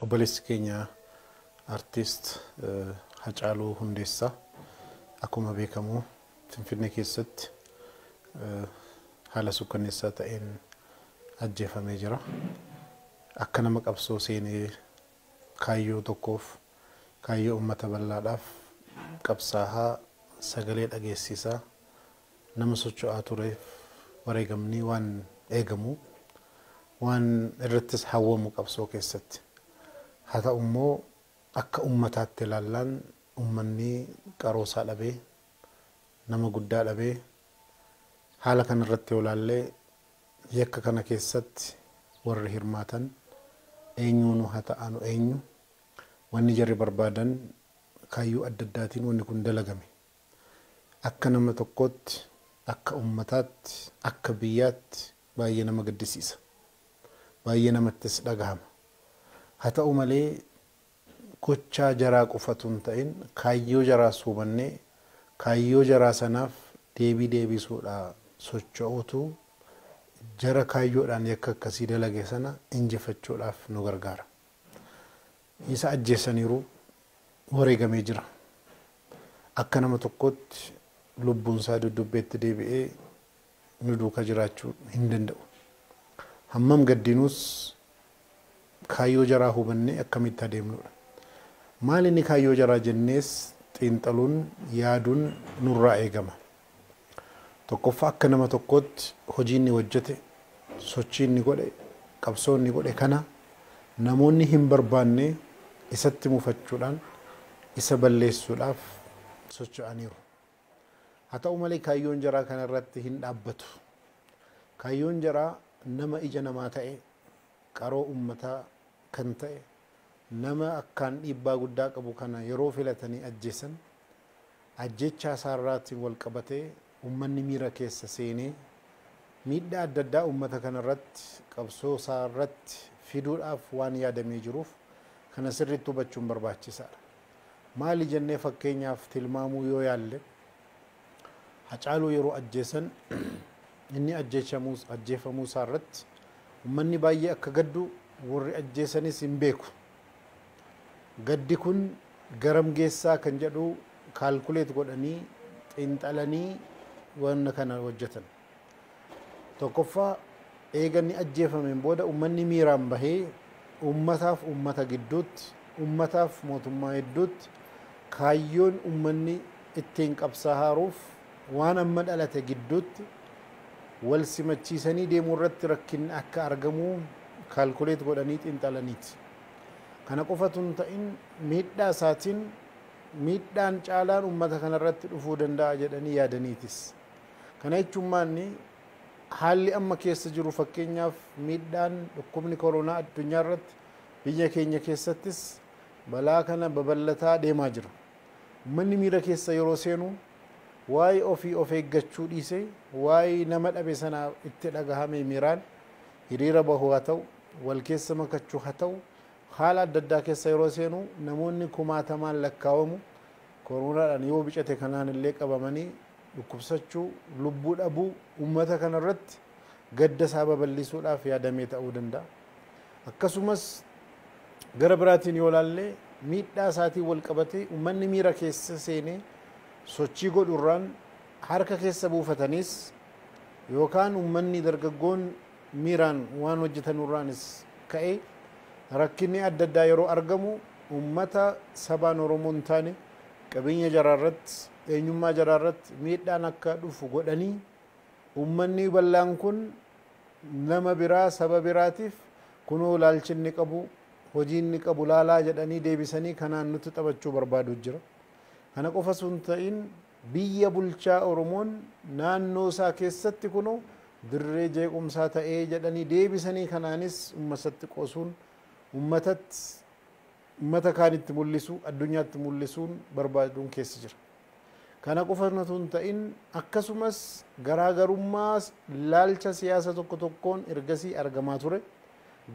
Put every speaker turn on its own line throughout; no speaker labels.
obboleessi keenya artist Hacaaluu hundeessaa akkuma beekamu Finfinnee keessatti haala sukkanneessaa ta'een ajjeefamee jira. Akka nama qabsoo seenee kaayyoo tokkoof kaayyoo uummata bal'aadhaaf qabsaa'aa sagalee dhageessisaa nama socho'aa tureef wareegamni waan eegamu waan irrattis hawwamu qabsoo keessatti. Haa ta'u immoo akka uummataatti ilaallaan uummanni qaroosaa dhabee nama guddaa dhabee haala kana irratti olaallee yakka kana keessatti warri hirmaatan eenyuun haa ta'anu eenyu wanni jarri barbaadan kaayyoo adda addaatiin wanni kun dalagame akka nama tokkootti akka uummataatti akka biyyaatti baay'ee nama gaddisiisa baay'ee namattis dhagahama. Haa ta'u malee gochaa jaraa qofatu hin ta'in kaayyoo jaraa hubannee kaayyoo jaraa sanaaf deebii deebisuudha socho'uutu jara kaayyoodhaan yakka akkasii dalage sana injifachuudhaaf nu gargaara. Isa ajjeesaniiru wareegamee jira. Akka nama tokkotti lubbuun isaa dudubbeetti deebi'ee nu duuka jiraachuu hin danda'u. Hammam gaddinuus kaayyoo jaraa hubannee akkamitti adeemnudha. Maal inni kaayyoo jaraa jennees xiinxaluun yaaduun nurraa eegama. Tokkoffaa akka nama tokkotti hojii inni hojjete sochii inni godhe qabsoo inni godhe kana namoonni hin barbaanne isatti mufachuudhaan isa balleessuudhaaf socho'aniiru. Haa ta'u malee kaayyoon jaraa kana irratti hin dhaabbatu. Kaayyoon jaraa nama ija namaa ta'e qaroo uummataa kan ta'e nama akkaan dhiibbaa guddaa qabu kana yeroo filatanii ajjeesan ajjeechaa isaarraatiin wal qabatee uummanni miira keessa seenee miidhaa adda addaa uummata kana irratti qabsoo isaarratti fiduudhaaf waan yaadamee jiruuf kana sirriitti hubachuun barbaachisaadha. Maali jennee fakkeenyaaf tilmaamuu yoo yaalle Hacaaluu yeroo ajjeesan inni ajjeefamuu isaarratti uummanni baay'ee akka gaddu warri ajjeesanis hin beeku. Gaddi kun garam geessaa kan jedhu kaalkuleet godhanii xiinxalanii waan kana hojjetan. Tokkoffaa eeganni ajjeefameen booda uummanni miiraan bahee uummataaf uummata gidduutti uummataaf mootummaa gidduutti kaayyoon uummanni ittiin qabsaa'uuf waan amma dhalate gidduutti wal simachiisanii deemuu irratti rakkinni akka argamu kaalkuleet godhanii xiinxalaniiti. Kana qofatu hin ta'in miidhaa isaatiin miidhaan caalaan uummata kana irratti dhufuu danda'a jedhanii yaadaniitis. Kana jechuun maanni haalli amma keessa jiru fakkeenyaaf miidhaan dhukkubni koronaa addunyaa irratti biyya keenya keessattis balaa kana babal'ataa deemaa jira. Uummanni miira keessa yeroo seenu waa'ee ofii of eeggachuu dhiisee waa'ee nama dhabe sana itti dhagahame miiraan hiriira bahuu haa ta'u wal keessa makachuu haa ta'u haala adda addaa keessa yeroo seenu namoonni kumaatamaan lakkaawamu koronaadhaan yoo bicate kanaan illee qabamanii dhukkubsachuu lubbuu dhabuu uummata kana irratti gadda isaa babal'isuudhaaf yaadamee ta'uu danda'a. Akkasumas gara biraatiin yoo ilaalle miidhaa isaatiin wal qabatee uummanni miira keessa seenee sochii godhurraan harka keessa buufataniis yookaan uummanni dargaggoon miiraan waan hojjetanurraanis ka'ee rakkinni adda addaa yeroo argamu uummata sabaan Oromoo hin taane qabeenya jaraarratti eenyummaa jaraarratti miidhaan akka dhufu godhanii uummanni bal'aan kun nama biraa saba biraatiif kunoo ilaalchinni qabu hojiinni qabu laalaa jedhanii deebisanii kanaan nuti taphachuu barbaadu jira. Kana qofa sun ta'in biyya bulchaa Oromoon naannoo isaa keessatti kunoo dirree jeequmsaa ta'ee jedhanii deebisanii kanaanis uummatatti qoosuun uummata kaanitti mul'isu addunyaatti mul'isuun barbaaduun keessa jira. Kana qofa hin ta'in akkasumas garaagarummaa laalcha siyaasa tokko tokkoon ergasii argamaa ture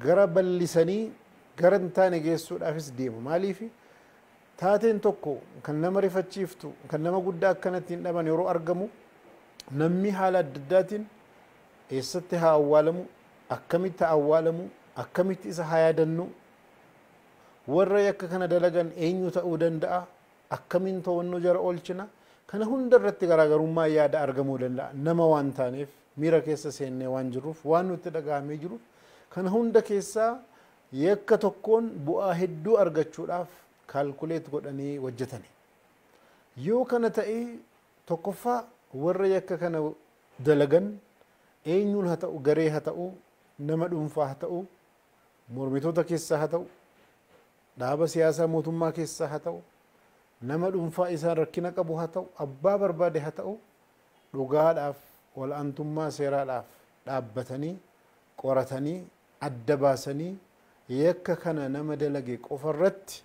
gara bal'isanii gara hin taane geessuudhaafis deemu. Maaliif taateen tokko kan nama rifachiiftu kan nama guddaa akkanatti hin dhaban yeroo argamu namni haala adda addaatiin eessatti haa awwaalamu akkamitti haa awwaalamu akkamitti isa haa yaadannu warra yakka kana dalagan eenyu ta'uu danda'a akkamiin to'annoo jara oolchina kana hunda irratti garaagarummaa yaada argamuu danda'a nama waan taaneef miira keessa seennee waan jiruuf waan nutti dhagahamee jiruuf kana hunda keessaa yakka tokkoon bu'aa hedduu argachuudhaaf kaalkuleet godhanii hojjetani yoo kana ta'ee tokkoffaa warra yakka kana dalagan eenyuun haa ta'u garee haa ta'u nama dhuunfaa haa ta'u mormitoota keessaa haa ta'u dhaaba siyaasaa mootummaa keessaa haa ta'u nama dhuunfaa isaan rakkina qabu haa ta'u abbaa barbaade haa ta'u dhugaadhaaf wal'aantummaa seeraadhaaf dhaabbatanii qoratanii adda baasanii yakka kana nama dalage qofarratti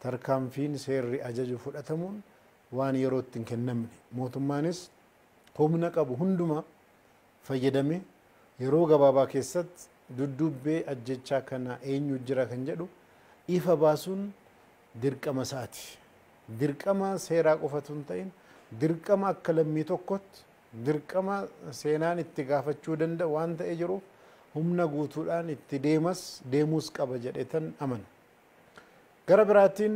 tarkaanfiin seerri ajaju fudhatamuun waan yerootti hin kennamne mootummaanis humna qabu hunduma fayyadame yeroo gabaabaa keessatti duddubbee ajjechaa kana eenyu jira kan jedhu ifa baasuun dirqama isaati dirqama seeraa qofatu hin ta'in dirqama akka lammii tokkotti dirqama seenaan itti gaafachuu danda'a waan ta'e jiruuf humna guutuudhaan itti deemuus qaba jedhetan amana gara biraatiin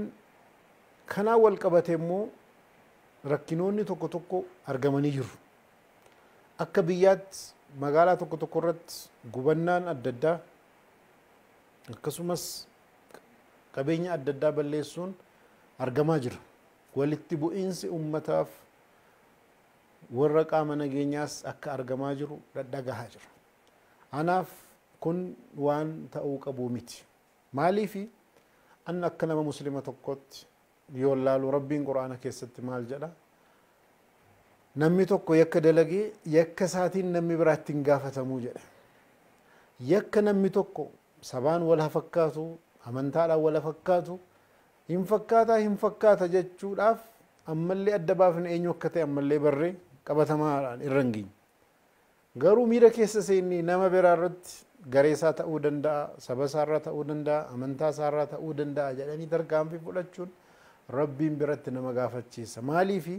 kanaa wal qabate immoo rakkinoonni tokko tokko argamanii jiru akka biyyaatti magaalaa tokko tokko irratti gubannaan adda addaa akkasumas qabeenya adda addaa balleessuun argamaa jira walitti bu'iinsi ummataaf warra qaama nageenyaas akka argamaa jiru dhagahaa jira anaaf kun waan ta'uu qabu miti maaliifi anna akka nama muslima tokkotti yoo laalu rabbiin quraana keessatti maal jedha namni tokko yakka dalagee yakka isaatiin namni biraatti hin gaafatamuu jedha yakka namni tokko sabaan wal fakkaatu amantaadhaan wal fakkaatu hin fakkaata jechuudhaaf ammallee adda baafne eenyu akka ta'e ammallee barree qabatamaadhaan irra hin geenye garuu miira keessa seenni nama biraa irratti garee isaa ta'uu danda'a saba isaa irraa ta'uu danda'a amantaa isaa irraa ta'uu danda'a jedhanii tarkaanfii fudhachuun rabbiin biratti nama gaafachiisa maaliifi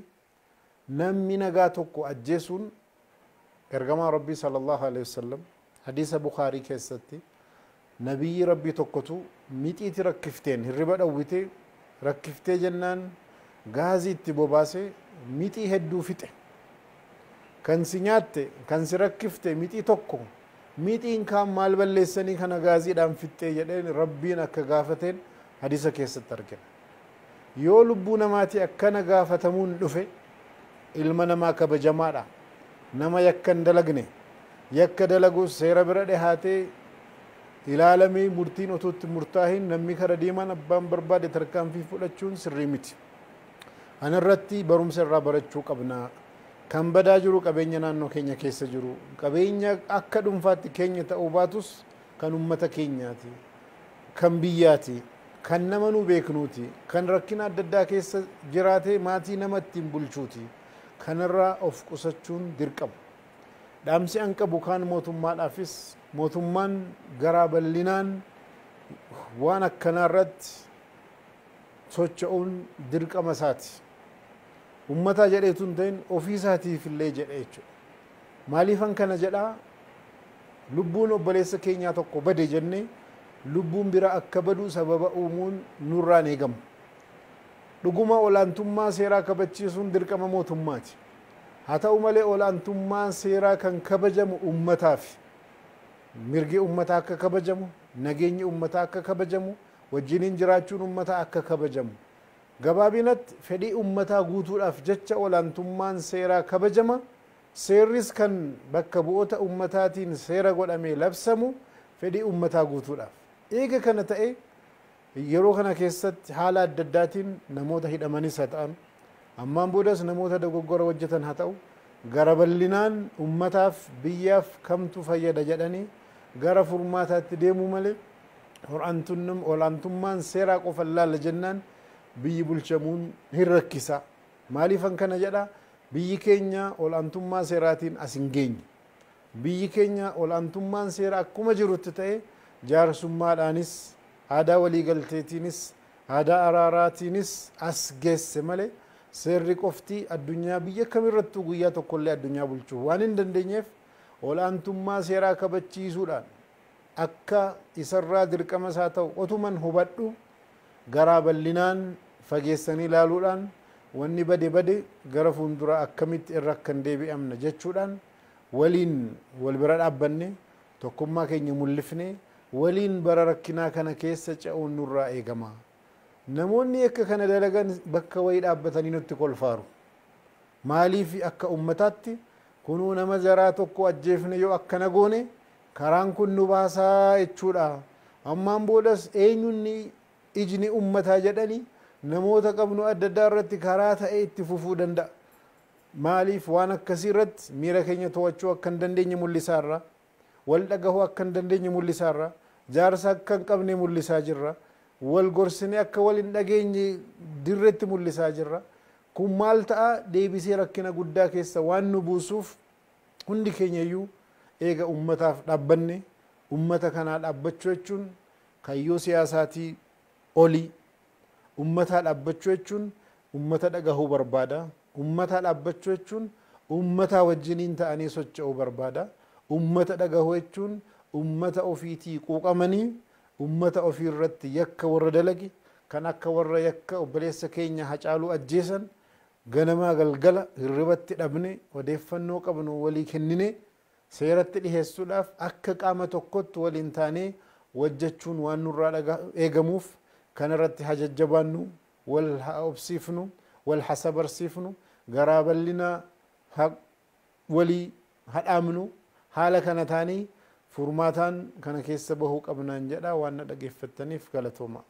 namni nagaa tokko ajjeesuun ergamaa rabbii sallallahu alaihi wasallam hadiisa bukaarii keessatti nabiyyi rabbii tokkotu mixiiti rakkifteen hirriba dhawwite rakkiftee jennaan gaazii itti bobaasee mixii hedduu fixe kan si nyaatte kan si rakkifte mixii tokko mixiin kaan maal balleessanii kana gaaziidhaan fixxee jedheen rabbiin akka gaafateen hadiisa keessatti argina yoo lubbuu namaati akkana gaafatamuun dhufe ilma namaa kabajamaadha nama yakka hin dalagne yakka dalagus seera bira dhihaatee ilaalamee murtiin otuutti murtaahin namni kara deeman abbaan barbaade tarkaanfii fudhachuun sirrii miti anarratti barumsa irraa barachuu qabna kan badaa jiru qabeenya naannoo keenya keessa jiru qabeenya akka dhuunfaatti keenya ta'uu baatus kan ummata keenyaati kan biyyaati kan nama nu beeknuuti kan rakkina adda addaa keessa jiraatee maatii nama ittiin bulchuuti kanarraa of qusachuun dirqama dhaamsi an qabu kaan mootummaadhaafis mootummaan garaa bal'inaan waan akkanaa irratti socho'uun dirqama isaati ummataa jedheetu hin ta'in ofii isaatiif illee jedhe jechuudha maaliifan kana jedhaa lubbuun obboleessa keenyaa tokko bade jennee lubbuun bira akka badu sababa uumuun nurraan eegamu dhuguma olaantummaa seeraa kabachiisuun dirqama mootummaati haa ta'u malee olaantummaa seeraa kan kabajamu ummataaf mirgi ummataa akka kabajamu nageenyi ummataa akka kabajamu wajjiniin jiraachuun ummataa akka kabajamu gabaabinatti fedhii ummataa guutuudhaaf jecha olaantummaan seeraa kabajama seerris kan bakka bu'oota ummataatiin seera godhamee labsamu fedhii ummataa guutuudhaaf eega kana ta'e yeroo kana keessatti haala adda addaatiin namoota hidhamanis haa ta'an ammaan boodas namoota dogoggora hojjetan haa ta'u gara bal'inaan ummataaf biyyaaf kamtu fayyada jedhanii gara furmaataatti deemuu malee olaantummaan seeraa qofa laalla jennaan biyyi bulchamuun hin rakkisa maaliifan kana jedha biyyi keenya olaantummaa seeraatiin as hin geenye biyyi keenya olaantummaan seeraa akkuma jirutti ta'e jaarsummaadhaanis aadaa waliigalteetiinis aadaa araaraatiinis as geesse malee seerri qofti addunyaa biyya kamirrattuu guyyaa tokkollee addunyaa bulchuu waan hin dandeenyeef olaantummaa seeraa kabachiisuudhaan akka isarraa dirqama isaa ta'u otuman hubadhu garaa bal'inaan fageessanii ilaaluudhaan wanni bade gara fuuldura akkamitti irra kan deebi'amna jechuudhaan waliin wal bira dhaabbanne tokkummaa keenya mul'ifne waliin bara rakkinaa kana keessa ce'uun nurraa eegama. Namoonni akka kana dalagan bakka wayii dhaabbatanii nutti kolfaaru. Maaliif akka ummataatti kunuu nama jaraa tokko ajjeefne yoo akkana goone karaan kun nu baasaa jechuudha. Ammaan boodas eenyunni ijni ummataa jedhanii namoota qabnu adda addaa irratti karaa ta'e itti fufuu danda'a. Maaliif waan akkasii irratti miira keenya to'achuu akka hin dandeenye mul'isaarra, wal dhagahuu akka hin dandeenye mul'isaarra, jaarsa akka hin qabne mul'isaa jirra, wal gorsine akka wal hin dhageenye dirretti mul'isaa jirra. Kun maal ta'a deebisee rakkina guddaa keessa waan nu buusuuf hundi keenya iyyuu eega ummataaf dhaabbanne ummata kanaa dhaabbachuu jechuun kayyoo siyaasaatii oli. Ummataa dhaabbachuu jechuun ummata dhagahuu barbaada. Ummataa dhaabbachuu jechuun ummata wajjiniin ta'anii socho'uu barbaada. Ummata dhagahuu jechuun ummata ofiitii quuqamanii ummata ofii irratti yakka warra dalage kan akka warra yakka obboleessa keenya Hacaaluu ajjeesan ganamaa galgala hirribatti dhabne odeeffannoo qabnu walii kennine seeratti dhiheessuudhaaf akka qaama tokkotti waliin taanee wajjachuun waan nurraa eegamuuf kan irratti hajajjabaannu wal obsiifnu wal hasabarsiifnu garaa bal'ina walii hadhaamnu haala kana taanii furmaataan kana keessa bahuu qabnaan jedha waan na dhageeffattaniif galatooma.